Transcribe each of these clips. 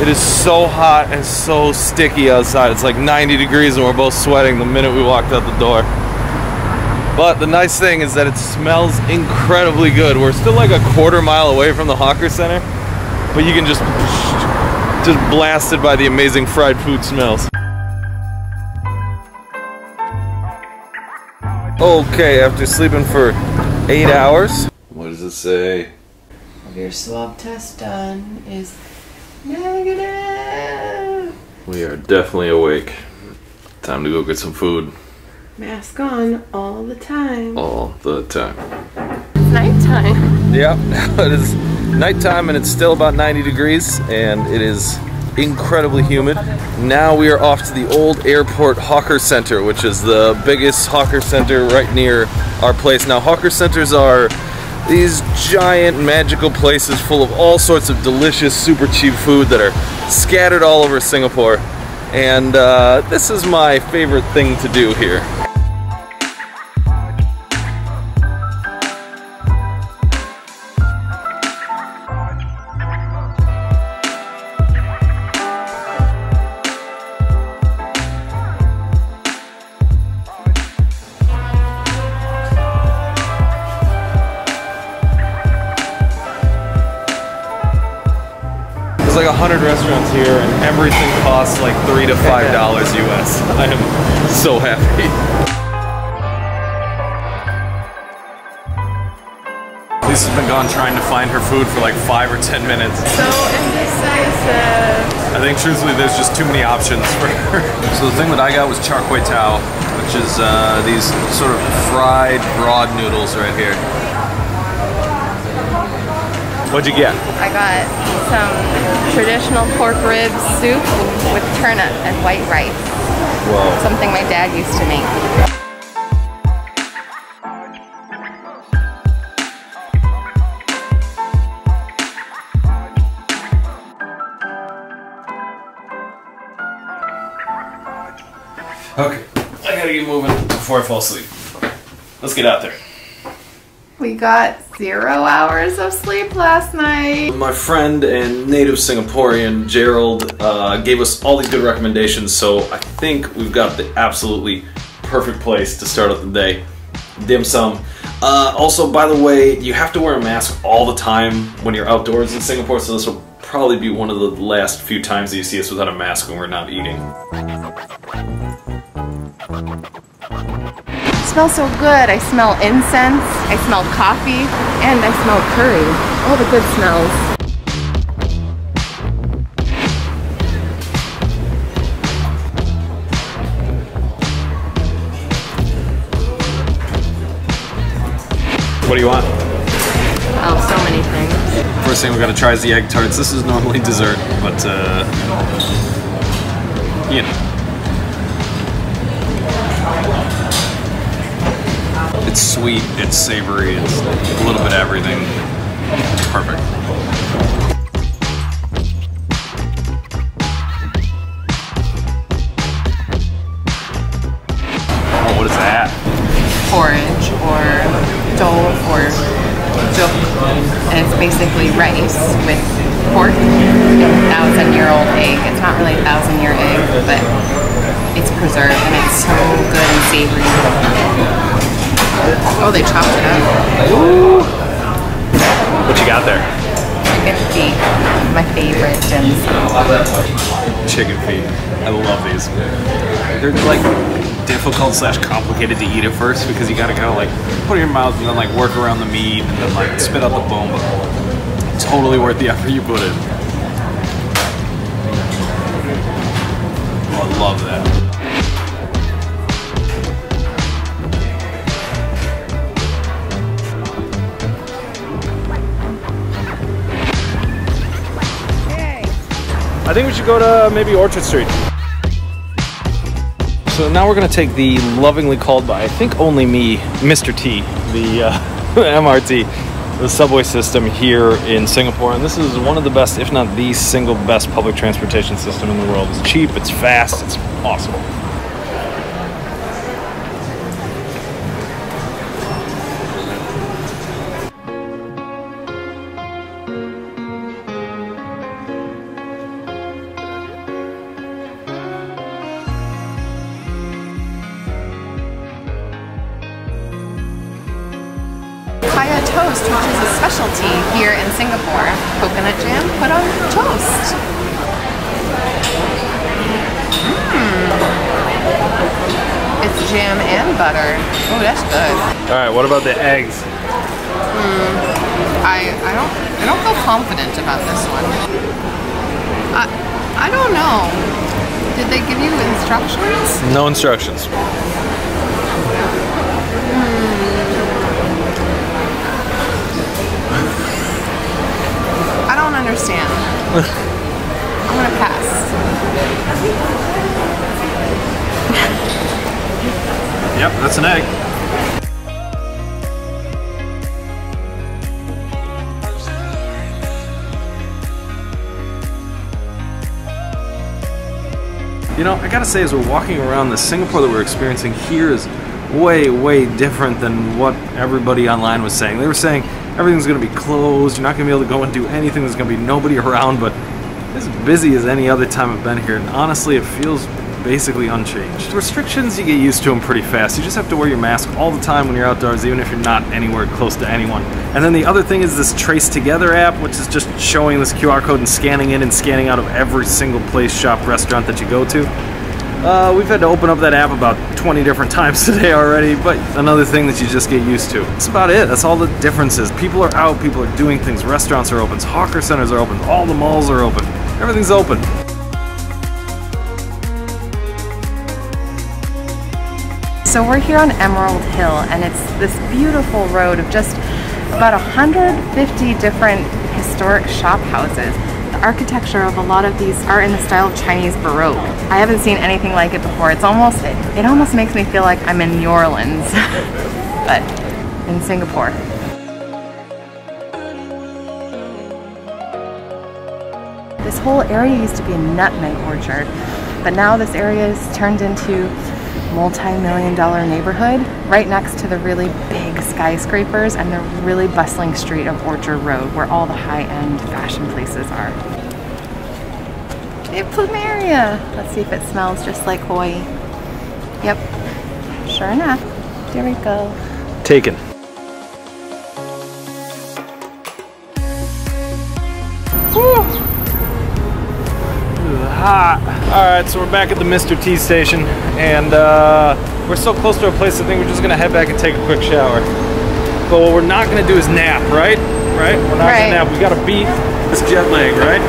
It is so hot and so sticky outside. It's like 90 degrees and we're both sweating the minute we walked out the door. But the nice thing is that it smells incredibly good. We're still like a quarter mile away from the hawker center, but you can just blasted by the amazing fried food smells. Okay, after sleeping for 8 hours. What does it say? Your swab test done is negative. We are definitely awake. Time to go get some food. Mask on all the time. All the time. It's nighttime. Yep, it is nighttime and it's still about 90 degrees and it is incredibly humid. Now we are off to the old airport hawker center, which is the biggest hawker center right near our place. Now hawker centers are these giant magical places full of all sorts of delicious, super cheap food that are scattered all over Singapore. And this is my favorite thing to do here. There's like 100 restaurants here and everything costs like $3 to $5 US. I am so happy. Lisa's been gone trying to find her food for like 5 or 10 minutes. So indecisive. I think truthfully there's just too many options for her. So the thing that I got was Char Teow, which is these sort of fried broad noodles right here. What'd you get? I got some traditional pork rib soup with turnip and white rice. Whoa. Something my dad used to make. Okay, I gotta get moving before I fall asleep. Let's get out there. We got 0 hours of sleep last night. My friend and native Singaporean Gerald gave us all these good recommendations, so I think we've got the absolutely perfect place to start out the day. Dim sum. Also, by the way, you have to wear a mask all the time when you're outdoors in Singapore, so this will probably be one of the last few times that you see us without a mask when we're not eating. It smells so good. I smell incense, I smell coffee, and I smell curry. All the good smells. What do you want? Oh, so many things. First thing we're gonna try is the egg tarts. This is normally dessert, but you know. It's sweet, it's savory, it's a little bit of everything. It's perfect. Oh, what is that? Porridge or dough or juk. And it's basically rice with pork and 1,000-year-old egg. It's not really a 1,000-year egg, but it's preserved and it's so good and savory. Oh, they chopped it up. Ooh. What you got there? Chicken feet, my favorite dim sum. Chicken feet. I love these. They're like difficult / complicated to eat at first because you gotta kind of like put it in your mouth and then like work around the meat and then like spit out the bone. But totally worth the effort you put in. Oh, I love that. I think we should go to maybe Orchard Street. So now we're gonna take the lovingly called by, I think only me, Mr. T, the MRT, the subway system here in Singapore. And this is one of the best, if not the single best public transportation system in the world. It's cheap, it's fast, it's awesome. toast, which is a specialty here in Singapore. Coconut jam put on toast. It's jam and butter. Oh, that's good. All right, what about the eggs? I don't feel confident about this one. I don't know. Did they give you instructions? No instructions. I don't understand. I'm gonna pass. Yep, that's an egg. You know, I gotta say, as we're walking around, the Singapore that we're experiencing here is way, way different than what everybody online was saying. They were saying everything's gonna be closed, you're not gonna be able to go and do anything, there's gonna be nobody around, but it's as busy as any other time I've been here, and honestly, it feels basically unchanged. The restrictions, you get used to them pretty fast. You just have to wear your mask all the time when you're outdoors, even if you're not anywhere close to anyone. And then the other thing is this Trace Together app, which is just showing this QR code and scanning in and scanning out of every single place, shop, restaurant that you go to. We've had to open up that app about 20 different times today already, but another thing that you just get used to. That's about it. That's all the differences. People are out, people are doing things, restaurants are open, hawker centers are open, all the malls are open, everything's open. So we're here on Emerald Hill, and it's this beautiful road of just about 150 different historic shop houses. The architecture of a lot of these are in the style of Chinese Baroque. I haven't seen anything like it before. It almost makes me feel like I'm in New Orleans, but in Singapore. This whole area used to be a nutmeg orchard, but now this area is turned into multi-million-dollar neighborhood right next to the really big skyscrapers and the really bustling street of Orchard Road where all the high-end fashion places are. Hey, plumeria! Let's see if it smells just like Kway. Yep, sure enough. There we go. Taken. Woo! Hot. Alright, so we're back at the Mr. T station, and we're so close to our place, I think we're just gonna head back and take a quick shower. But what we're not gonna do is nap, right? Right? We're not gonna nap. We gotta beat this jet lag, right?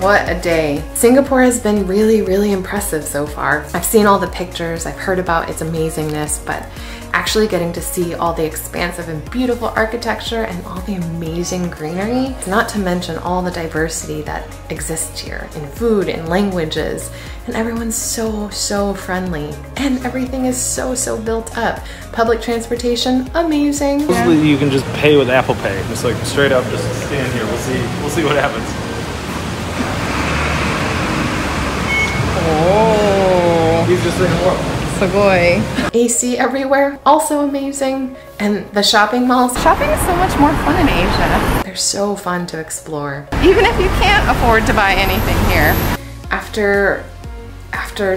What a day. Singapore has been really, really impressive so far. I've seen all the pictures, I've heard about its amazingness, but actually getting to see all the expansive and beautiful architecture and all the amazing greenery, not to mention all the diversity that exists here in food and languages, and everyone's so, so friendly, and everything is so, so built up. Public transportation, amazing. Supposedly you can just pay with Apple Pay, just like straight up, just stand here. We'll see what happens. Oh, he's just saying what? AC everywhere, also amazing. And the shopping malls. Shopping is so much more fun in Asia. They're so fun to explore. Even if you can't afford to buy anything here. After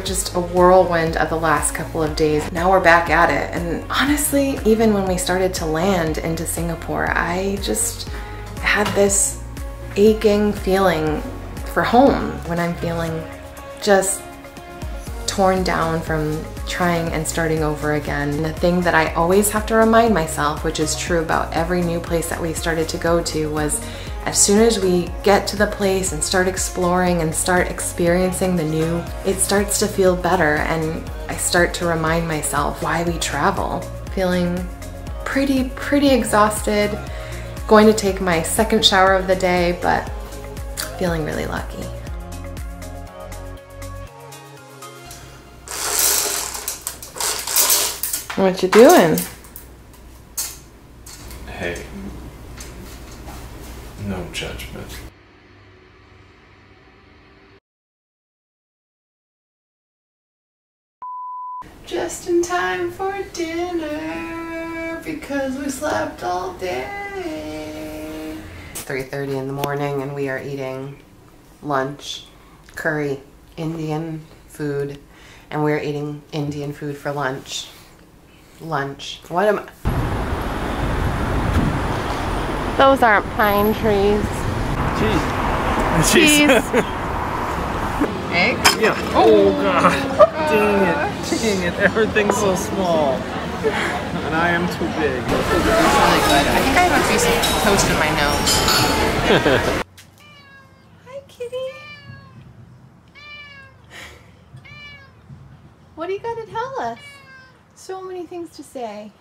just a whirlwind of the last couple of days, now we're back at it. And honestly, even when we started to land into Singapore, I just had this aching feeling for home when I'm feeling just torn down from trying and starting over again. And the thing that I always have to remind myself, which is true about every new place that we started to go to, was as soon as we get to the place and start exploring and start experiencing the new, it starts to feel better, and I start to remind myself why we travel. Feeling pretty exhausted, going to take my second shower of the day, but feeling really lucky. What you doing? Hey, no judgment. Just in time for dinner because we slept all day. It's 3:30 in the morning and we are eating lunch, curry, Indian food, and we're eating Indian food for lunch. What am I? Those aren't pine trees. Cheese. Egg? Yeah. Oh god. Dang it. Dang it. Everything's so small. And I am too big. It's really good. I think I have a piece of toast in my nose. Hi, kitty. What do you got to tell us? So many things to say.